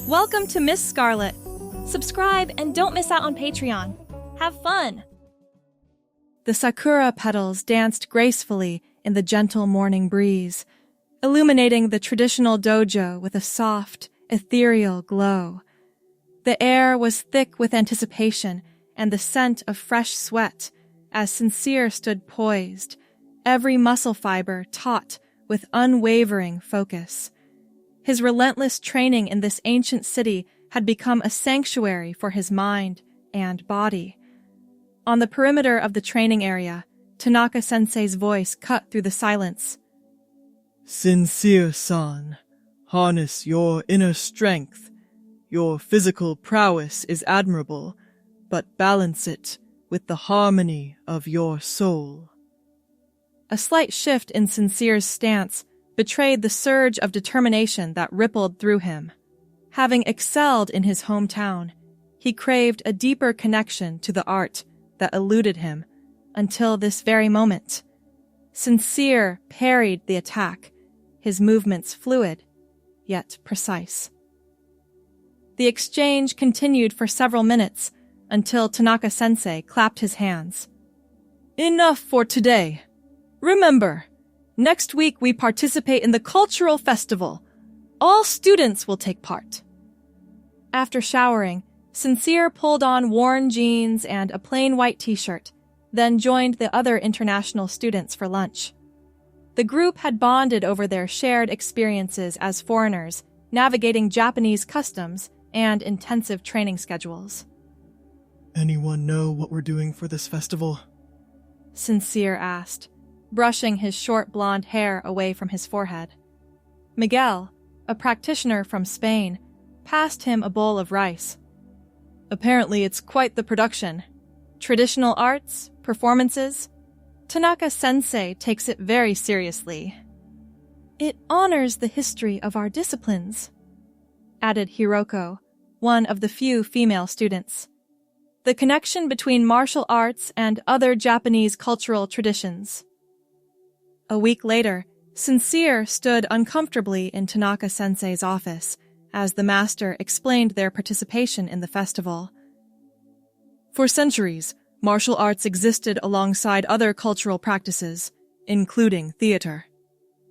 Welcome to Miss Scarlett. Subscribe and don't miss out on Patreon. Have fun! The sakura petals danced gracefully in the gentle morning breeze, illuminating the traditional dojo with a soft, ethereal glow. The air was thick with anticipation and the scent of fresh sweat as Sincere stood poised, every muscle fiber taut with unwavering focus. His relentless training in this ancient city had become a sanctuary for his mind and body. On the perimeter of the training area, Tanaka-sensei's voice cut through the silence. Sincere-san, harness your inner strength. Your physical prowess is admirable, but balance it with the harmony of your soul. A slight shift in Sincere's stance betrayed the surge of determination that rippled through him. Having excelled in his hometown, he craved a deeper connection to the art that eluded him until this very moment. Sincere parried the attack, his movements fluid, yet precise. The exchange continued for several minutes until Tanaka-sensei clapped his hands. Enough for today. Remember, next week we participate in the cultural festival. All students will take part. After showering, Sincere pulled on worn jeans and a plain white t-shirt, then joined the other international students for lunch. The group had bonded over their shared experiences as foreigners, navigating Japanese customs and intensive training schedules. Anyone know what we're doing for this festival? Sincere asked, brushing his short blonde hair away from his forehead. Miguel, a practitioner from Spain, passed him a bowl of rice. Apparently it's quite the production. Traditional arts, performances. Tanaka-sensei takes it very seriously. It honors the history of our disciplines, added Hiroko, one of the few female students. The connection between martial arts and other Japanese cultural traditions. A week later, Sincere stood uncomfortably in Tanaka-sensei's office as the master explained their participation in the festival. For centuries, martial arts existed alongside other cultural practices, including theater,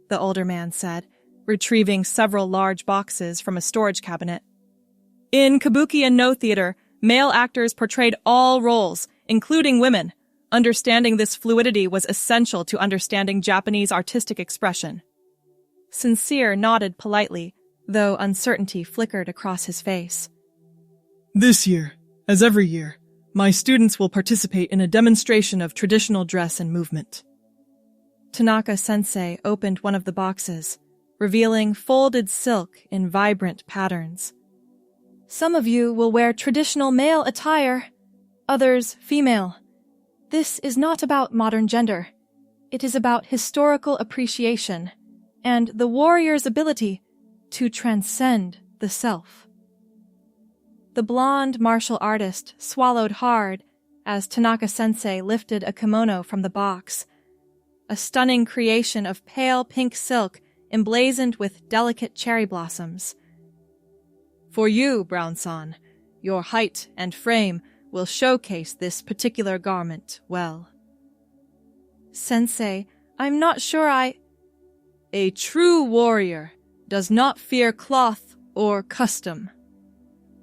the older man said, retrieving several large boxes from a storage cabinet. In kabuki and no theater, male actors portrayed all roles, including women. Understanding this fluidity was essential to understanding Japanese artistic expression. Sincere nodded politely, though uncertainty flickered across his face. This year, as every year, my students will participate in a demonstration of traditional dress and movement. Tanaka-sensei opened one of the boxes, revealing folded silk in vibrant patterns. Some of you will wear traditional male attire, others female. This is not about modern gender. It is about historical appreciation and the warrior's ability to transcend the self. The blonde martial artist swallowed hard as Tanaka-sensei lifted a kimono from the box, a stunning creation of pale pink silk emblazoned with delicate cherry blossoms. For you, Brown-san, your height and frame will showcase this particular garment well. Sensei, I'm not sure A true warrior does not fear cloth or custom.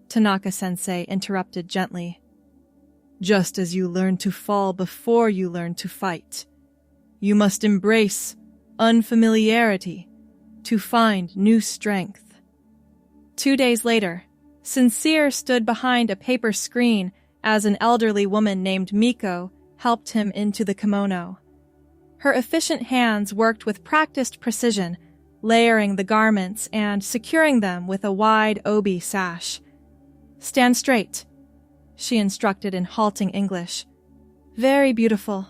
Tanaka-sensei interrupted gently. Just as you learn to fall before you learn to fight, you must embrace unfamiliarity to find new strength. 2 days later, Sincere stood behind a paper screen as an elderly woman named Miko helped him into the kimono. Her efficient hands worked with practiced precision, layering the garments and securing them with a wide obi sash. Stand straight, she instructed in halting English. Very beautiful.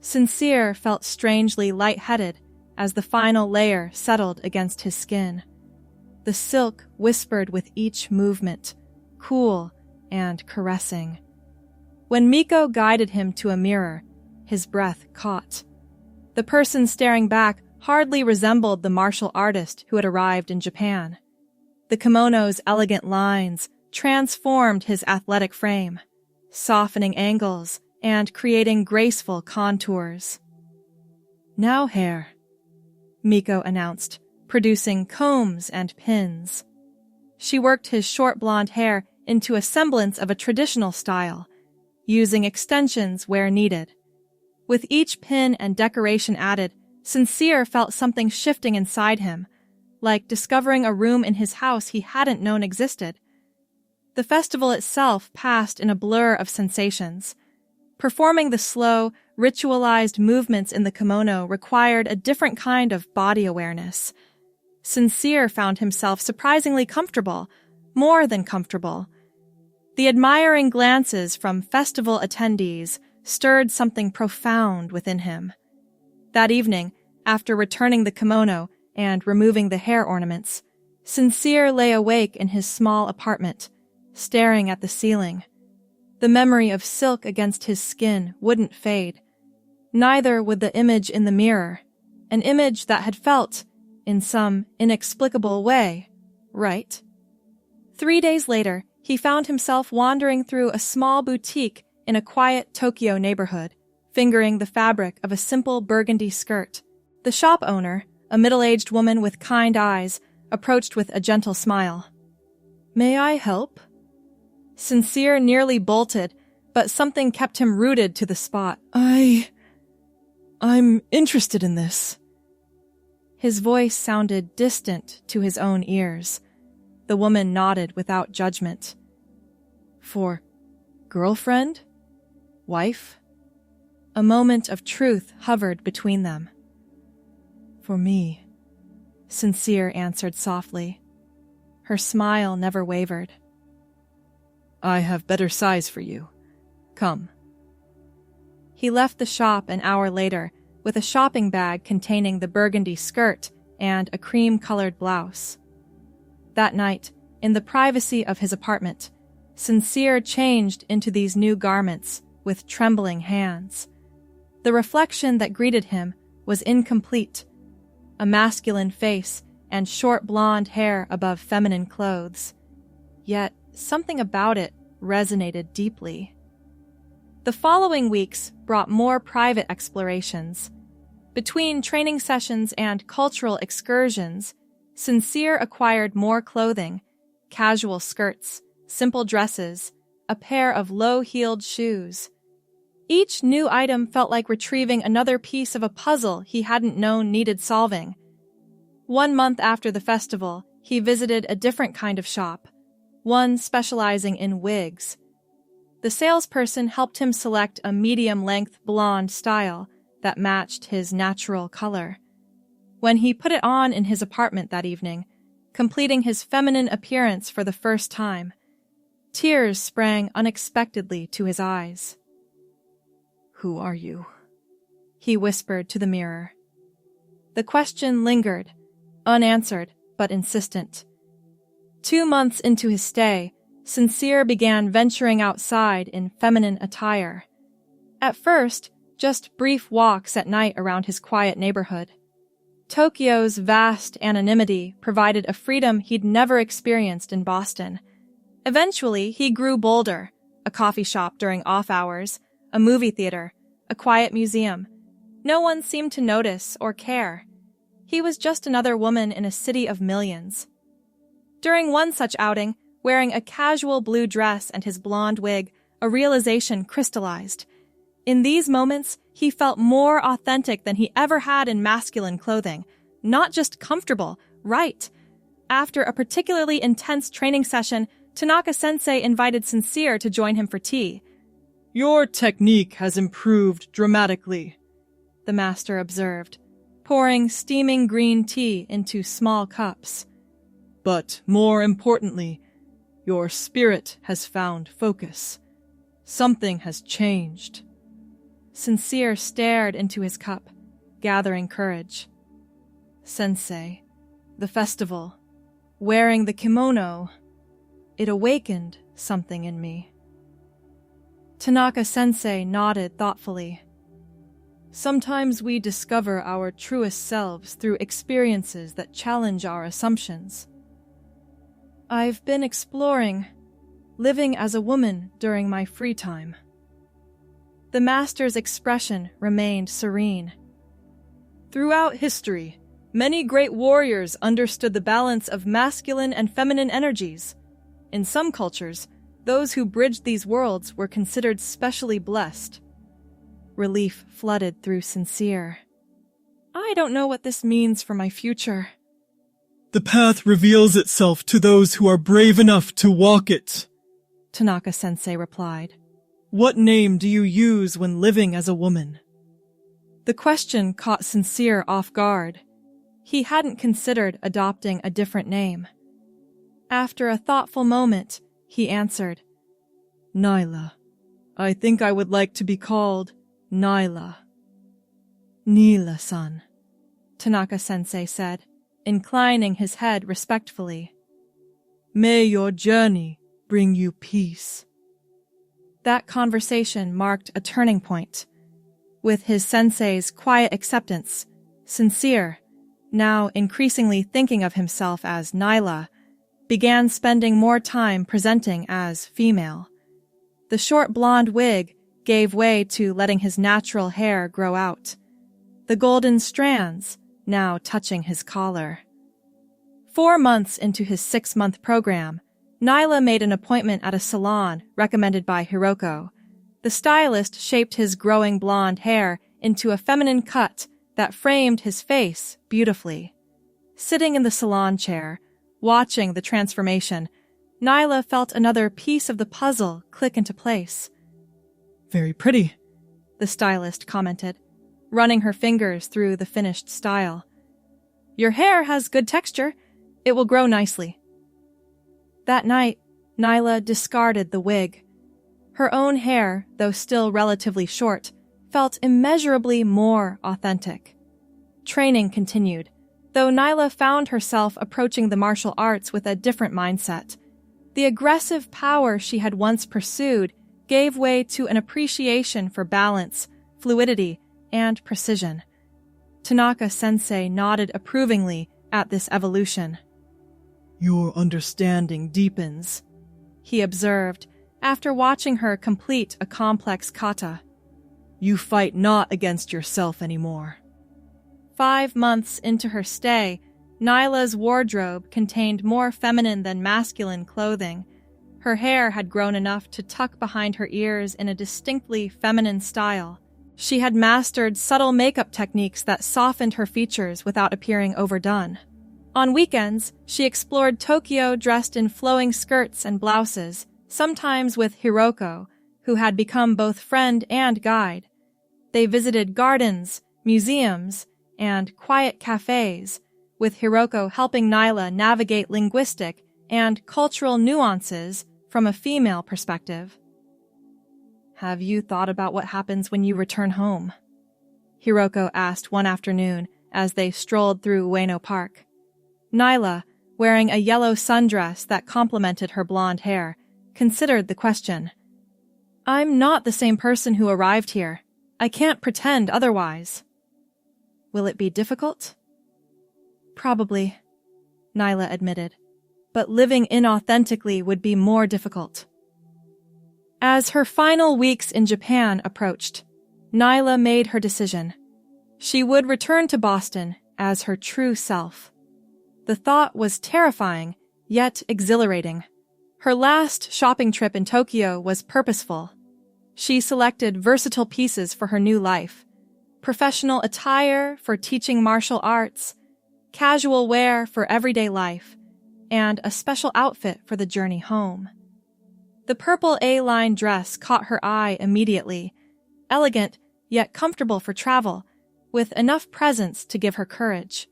Sincere felt strangely lightheaded as the final layer settled against his skin. The silk whispered with each movement, cool and caressing. When Miko guided him to a mirror, his breath caught. The person staring back hardly resembled the martial artist who had arrived in Japan. The kimono's elegant lines transformed his athletic frame, softening angles and creating graceful contours. "Now hair," Miko announced, producing combs and pins. She worked his short blonde hair into a semblance of a traditional style, using extensions where needed. With each pin and decoration added, Sincere felt something shifting inside him, like discovering a room in his house he hadn't known existed. The festival itself passed in a blur of sensations. Performing the slow, ritualized movements in the kimono required a different kind of body awareness. Sincere found himself surprisingly comfortable, more than comfortable. The admiring glances from festival attendees stirred something profound within him. That evening, after returning the kimono and removing the hair ornaments, Sincere lay awake in his small apartment, staring at the ceiling. The memory of silk against his skin wouldn't fade. Neither would the image in the mirror, an image that had felt, in some inexplicable way, right. 3 days later, he found himself wandering through a small boutique in a quiet Tokyo neighborhood, fingering the fabric of a simple burgundy skirt. The shop owner, a middle-aged woman with kind eyes, approached with a gentle smile. "May I help?" Sincere nearly bolted, but something kept him rooted to the spot. I'm interested in this." His voice sounded distant to his own ears. The woman nodded without judgment. "For girlfriend? Wife?" A moment of truth hovered between them. "For me," Sincere answered softly. Her smile never wavered. "I have better size for you. Come." He left the shop an hour later with a shopping bag containing the burgundy skirt and a cream-colored blouse. That night, in the privacy of his apartment, Sincere changed into these new garments with trembling hands. The reflection that greeted him was incomplete. A masculine face and short blonde hair above feminine clothes. Yet something about it resonated deeply. The following weeks brought more private explorations. Between training sessions and cultural excursions, Sincere acquired more clothing, casual skirts, simple dresses, a pair of low-heeled shoes. Each new item felt like retrieving another piece of a puzzle he hadn't known needed solving. 1 month after the festival, he visited a different kind of shop, one specializing in wigs. The salesperson helped him select a medium-length blonde style that matched his natural color. When he put it on in his apartment that evening, completing his feminine appearance for the first time, tears sprang unexpectedly to his eyes. "Who are you?" he whispered to the mirror. The question lingered, unanswered but insistent. 2 months into his stay, Sincere began venturing outside in feminine attire. At first, just brief walks at night around his quiet neighborhood. Tokyo's vast anonymity provided a freedom he'd never experienced in Boston. Eventually, he grew bolder: a coffee shop during off hours, a movie theater, a quiet museum. No one seemed to notice or care. He was just another woman in a city of millions. During one such outing, wearing a casual blue dress and his blonde wig, a realization crystallized. In these moments, he felt more authentic than he ever had in masculine clothing. Not just comfortable, right. After a particularly intense training session, Tanaka-sensei invited Sincere to join him for tea. "Your technique has improved dramatically," the master observed, pouring steaming green tea into small cups. "But more importantly, your spirit has found focus. Something has changed." Sincere stared into his cup, gathering courage. "Sensei, the festival, wearing the kimono, it awakened something in me." Tanaka-sensei nodded thoughtfully. "Sometimes we discover our truest selves through experiences that challenge our assumptions." I've been exploring, living as a woman during my free time. The master's expression remained serene. Throughout history, many great warriors understood the balance of masculine and feminine energies. In some cultures, those who bridged these worlds were considered specially blessed. Relief flooded through Sincere. I don't know what this means for my future. The path reveals itself to those who are brave enough to walk it, Tanaka-sensei replied. What name do you use when living as a woman? The question caught Sincere off guard. He hadn't considered adopting a different name. After a thoughtful moment, he answered, Nyla. I think I would like to be called Nyla. Neela-san, Tanaka-sensei said, inclining his head respectfully. May your journey bring you peace. That conversation marked a turning point. With his sensei's quiet acceptance, Sincere, now increasingly thinking of himself as Nyla, began spending more time presenting as female. The short blonde wig gave way to letting his natural hair grow out, the golden strands now touching his collar. 4 months into his 6-month program, Nyla made an appointment at a salon recommended by Hiroko. The stylist shaped his growing blonde hair into a feminine cut that framed his face beautifully. Sitting in the salon chair, watching the transformation, Nyla felt another piece of the puzzle click into place. Very pretty, the stylist commented, running her fingers through the finished style. Your hair has good texture. It will grow nicely. That night, Nyla discarded the wig. Her own hair, though still relatively short, felt immeasurably more authentic. Training continued, though Nyla found herself approaching the martial arts with a different mindset. The aggressive power she had once pursued gave way to an appreciation for balance, fluidity, and precision. Tanaka-sensei nodded approvingly at this evolution. Your understanding deepens, he observed, after watching her complete a complex kata. You fight not against yourself anymore. 5 months into her stay, Nyla's wardrobe contained more feminine than masculine clothing. Her hair had grown enough to tuck behind her ears in a distinctly feminine style. She had mastered subtle makeup techniques that softened her features without appearing overdone. On weekends, she explored Tokyo dressed in flowing skirts and blouses, sometimes with Hiroko, who had become both friend and guide. They visited gardens, museums, and quiet cafes, with Hiroko helping Nyla navigate linguistic and cultural nuances from a female perspective. Have you thought about what happens when you return home? Hiroko asked one afternoon as they strolled through Ueno Park. Nyla, wearing a yellow sundress that complemented her blonde hair, considered the question. I'm not the same person who arrived here. I can't pretend otherwise. Will it be difficult? Probably, Nyla admitted, but living inauthentically would be more difficult. As her final weeks in Japan approached, Nyla made her decision. She would return to Boston as her true self. The thought was terrifying, yet exhilarating. Her last shopping trip in Tokyo was purposeful. She selected versatile pieces for her new life, professional attire for teaching martial arts, casual wear for everyday life, and a special outfit for the journey home. The purple A-line dress caught her eye immediately, elegant yet comfortable for travel, with enough presence to give her courage.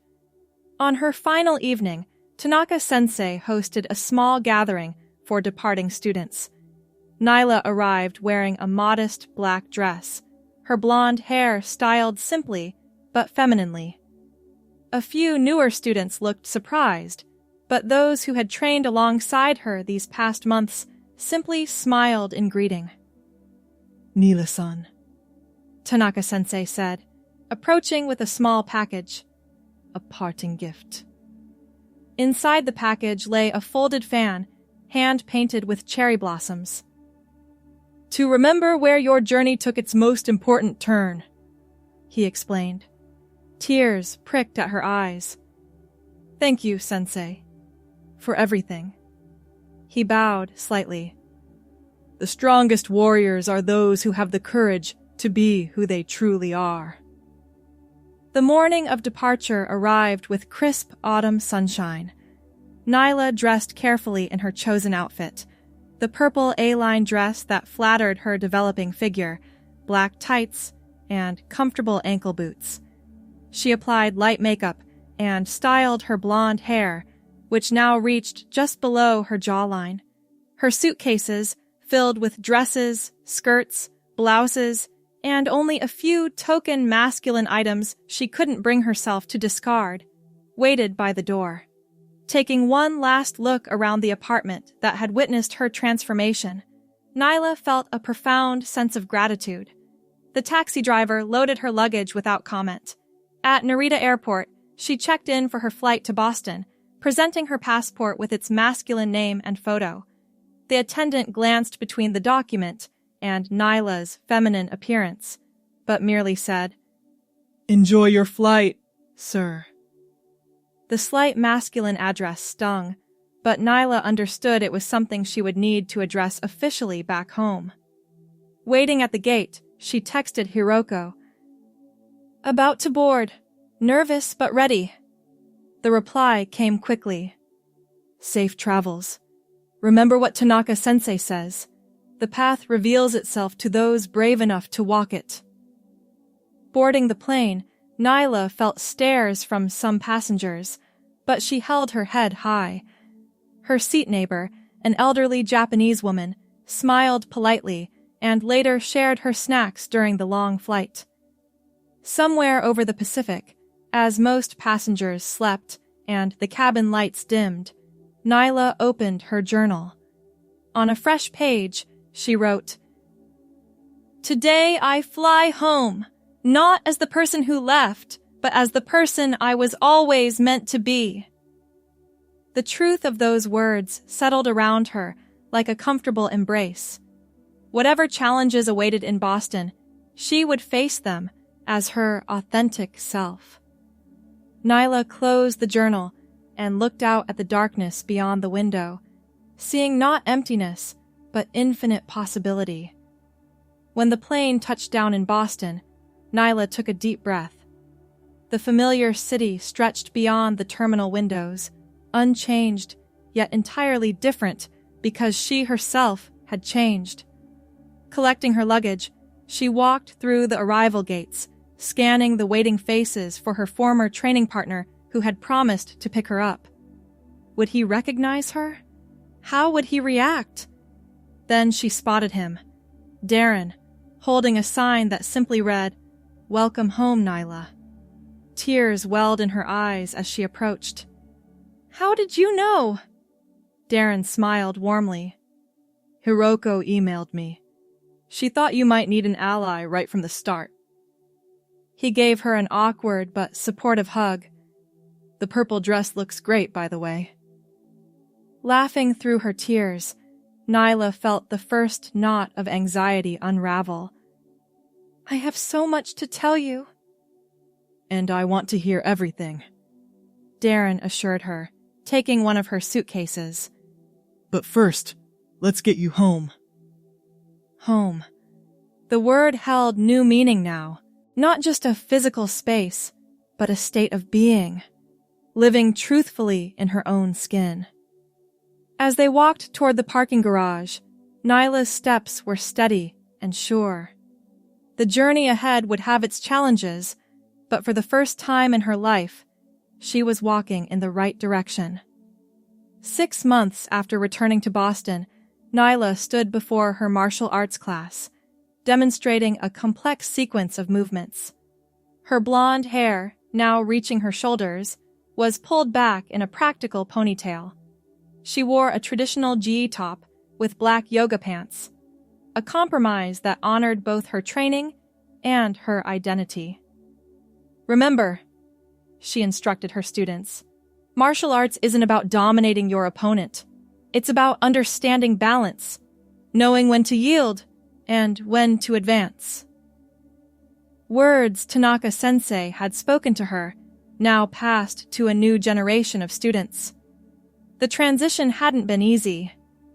On her final evening, Tanaka-sensei hosted a small gathering for departing students. Nyla arrived wearing a modest black dress, her blonde hair styled simply but femininely. A few newer students looked surprised, but those who had trained alongside her these past months simply smiled in greeting. Neela-san, Tanaka-sensei said, approaching with a small package. A parting gift. Inside the package lay a folded fan, hand-painted with cherry blossoms. "To remember where your journey took its most important turn," he explained. Tears pricked at her eyes. "Thank you, Sensei, for everything." He bowed slightly. "The strongest warriors are those who have the courage to be who they truly are." The morning of departure arrived with crisp autumn sunshine. Nyla dressed carefully in her chosen outfit, the purple A-line dress that flattered her developing figure, black tights, and comfortable ankle boots. She applied light makeup and styled her blonde hair, which now reached just below her jawline. Her suitcases, filled with dresses, skirts, blouses, and only a few token masculine items she couldn't bring herself to discard, waited by the door. Taking one last look around the apartment that had witnessed her transformation, Nyla felt a profound sense of gratitude. The taxi driver loaded her luggage without comment. At Narita Airport, she checked in for her flight to Boston, presenting her passport with its masculine name and photo. The attendant glanced between the document and Nyla's feminine appearance, but merely said, "Enjoy your flight, sir." The slight masculine address stung, but Nyla understood it was something she would need to address officially back home. Waiting at the gate, she texted Hiroko, "About to board. Nervous but ready." The reply came quickly. "Safe travels. Remember what Tanaka-sensei says. The path reveals itself to those brave enough to walk it." Boarding the plane, Nyla felt stares from some passengers, but she held her head high. Her seat neighbor, an elderly Japanese woman, smiled politely and later shared her snacks during the long flight. Somewhere over the Pacific, as most passengers slept and the cabin lights dimmed, Nyla opened her journal. On a fresh page, she wrote, "Today I fly home, not as the person who left, but as the person I was always meant to be." The truth of those words settled around her like a comfortable embrace. Whatever challenges awaited in Boston, she would face them as her authentic self. Nyla closed the journal and looked out at the darkness beyond the window, seeing not emptiness, but infinite possibility. When the plane touched down in Boston, Nyla took a deep breath. The familiar city stretched beyond the terminal windows, unchanged, yet entirely different because she herself had changed. Collecting her luggage, she walked through the arrival gates, scanning the waiting faces for her former training partner who had promised to pick her up. Would he recognize her? How would he react? Then she spotted him, Darren, holding a sign that simply read, "Welcome home, Nyla." Tears welled in her eyes as she approached. "How did you know?" Darren smiled warmly. "Hiroko emailed me. She thought you might need an ally right from the start." He gave her an awkward but supportive hug. "The purple dress looks great, by the way." Laughing through her tears, Nyla felt the first knot of anxiety unravel. "I have so much to tell you." "And I want to hear everything," Darren assured her, taking one of her suitcases. "But first, let's get you home." Home. The word held new meaning now, not just a physical space, but a state of being, living truthfully in her own skin. As they walked toward the parking garage, Nyla's steps were steady and sure. The journey ahead would have its challenges, but for the first time in her life, she was walking in the right direction. 6 months after returning to Boston, Nyla stood before her martial arts class, demonstrating a complex sequence of movements. Her blonde hair, now reaching her shoulders, was pulled back in a practical ponytail. She wore a traditional gi top with black yoga pants, a compromise that honored both her training and her identity. "Remember," she instructed her students, Martial arts isn't about dominating your opponent. It's about understanding balance, knowing when to yield and when to advance. Words Tanaka-sensei had spoken to her now passed to a new generation of students. The transition hadn't been easy.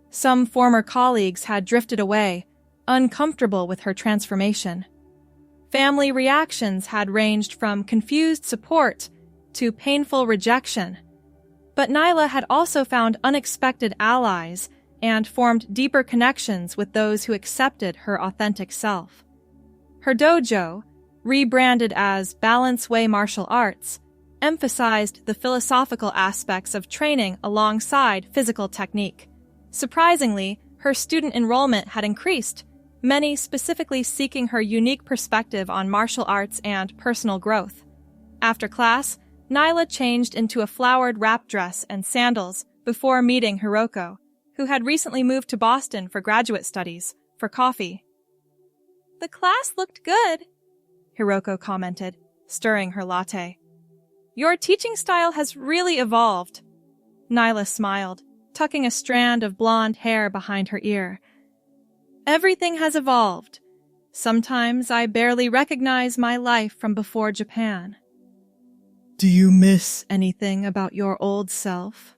Some former colleagues had drifted away, uncomfortable with her transformation. Family reactions had ranged from confused support to painful rejection. But Nyla had also found unexpected allies and formed deeper connections with those who accepted her authentic self. Her dojo, rebranded as Balance Way Martial Arts, emphasized the philosophical aspects of training alongside physical technique. Surprisingly, her student enrollment had increased, many specifically seeking her unique perspective on martial arts and personal growth. After class, Nyla changed into a flowered wrap dress and sandals before meeting Hiroko, who had recently moved to Boston for graduate studies, for coffee. "The class looked good," Hiroko commented, stirring her latte. "Your teaching style has really evolved." Nyla smiled, tucking a strand of blonde hair behind her ear. "Everything has evolved. Sometimes I barely recognize my life from before Japan." Do you miss "Anything about your old self?"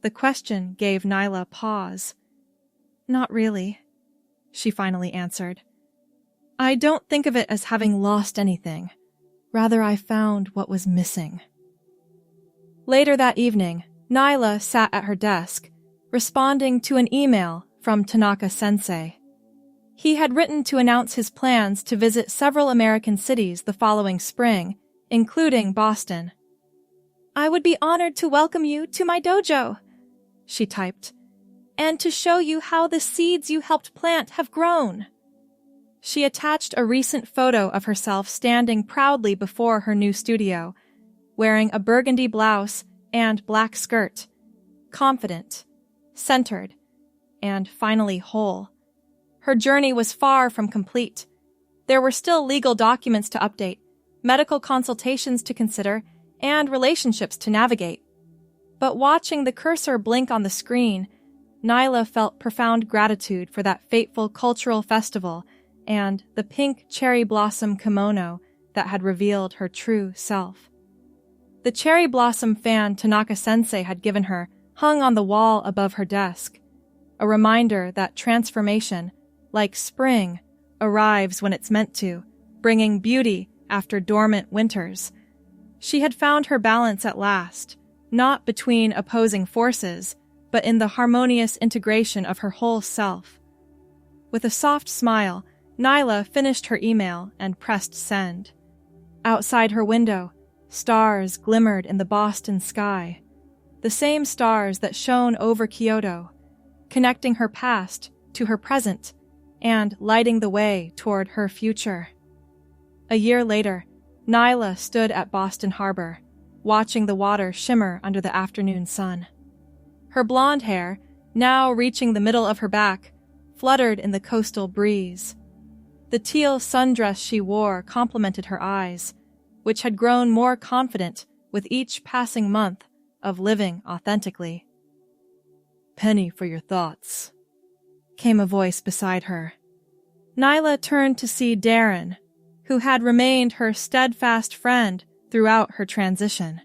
The question gave Nyla pause. "Not really," she finally answered. "I don't think of it as having lost anything. Rather, I found what was missing." Later that evening, Nyla sat at her desk, responding to an email from Tanaka-sensei. He had written to announce his plans to visit several American cities the following spring, including Boston. "I would be honored to welcome you to my dojo," she typed, "and to show you how the seeds you helped plant have grown." She attached a recent photo of herself standing proudly before her new studio, wearing a burgundy blouse and black skirt, confident, centered, and finally whole. Her journey was far from complete. There were still legal documents to update, medical consultations to consider, and relationships to navigate. But watching the cursor blink on the screen, Nyla felt profound gratitude for that fateful cultural festival and the pink cherry blossom kimono that had revealed her true self. The cherry blossom fan Tanaka-sensei had given her hung on the wall above her desk, a reminder that transformation, like spring, arrives when it's meant to, bringing beauty after dormant winters. She had found her balance at last, not between opposing forces, but in the harmonious integration of her whole self. With a soft smile, Nyla finished her email and pressed send. Outside her window, stars glimmered in the Boston sky, the same stars that shone over Kyoto, connecting her past to her present and lighting the way toward her future. A year later, Nyla stood at Boston Harbor, watching the water shimmer under the afternoon sun. Her blonde hair, now reaching the middle of her back, fluttered in the coastal breeze. The teal sundress she wore complemented her eyes, which had grown more confident with each passing month of living authentically. "Penny for your thoughts," came a voice beside her. Nyla turned to see Darren, who had remained her steadfast friend throughout her transition.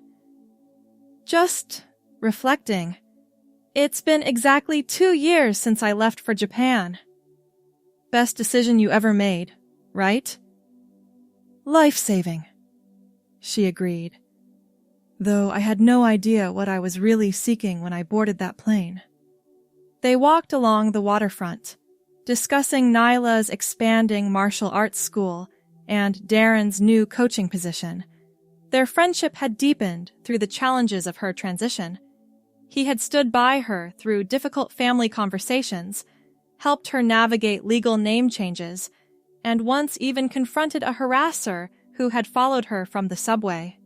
"Just reflecting. It's been exactly 2 years since I left for Japan." "Best decision you ever made, right?" "Life-saving," she agreed, though I had no idea what I was really seeking when I boarded that plane. They walked along the waterfront, discussing Nyla's expanding martial arts school and Darren's new coaching position. Their friendship had deepened through the challenges of her transition. He had stood by her through difficult family conversations, helped her navigate legal name changes, and once even confronted a harasser who had followed her from the subway.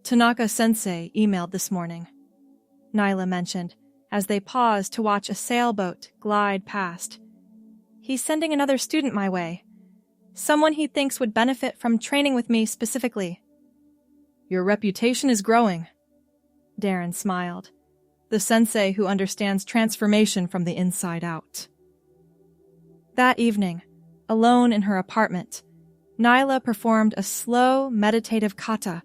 "Tanaka-sensei emailed this morning," Nyla mentioned, as they paused to watch a sailboat glide past. "He's sending another student my way. Someone he thinks would benefit from training with me specifically." "Your reputation is growing," Darren smiled. The sensei who understands transformation from the inside out. That evening, alone in her apartment, Nyla performed a slow, meditative kata,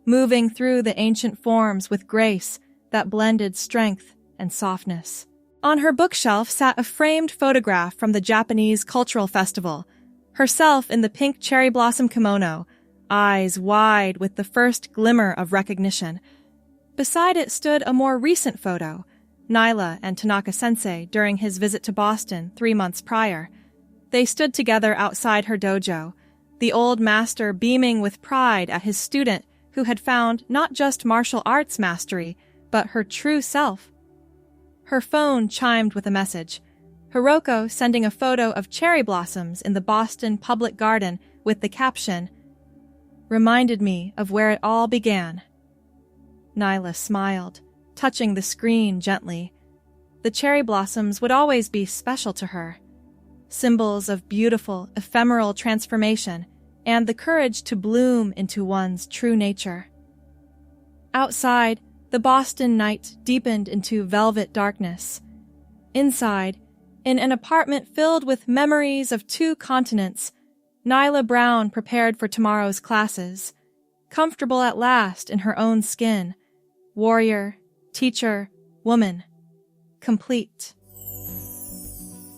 moving through the ancient forms with grace that blended strength and softness. On her bookshelf sat a framed photograph from the Japanese Cultural Festival, herself in the pink cherry blossom kimono, eyes wide with the first glimmer of recognition. Beside it stood a more recent photo, Nyla and Tanaka-sensei during his visit to Boston 3 months prior. They stood together outside her dojo, the old master beaming with pride at his student who had found not just martial arts mastery, but her true self. Her phone chimed with a message. Hiroko sending a photo of cherry blossoms in the Boston Public Garden with the caption, "Reminded me of where it all began." Nyla smiled, touching the screen gently. The cherry blossoms would always be special to her. Symbols of beautiful, ephemeral transformation and the courage to bloom into one's true nature. Outside, the Boston night deepened into velvet darkness. Inside, in an apartment filled with memories of 2 continents, Nyla Brown prepared for tomorrow's classes, comfortable at last in her own skin, warrior, teacher, woman, complete.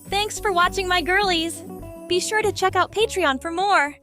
Thanks for watching, my girlies! Be sure to check out Patreon for more!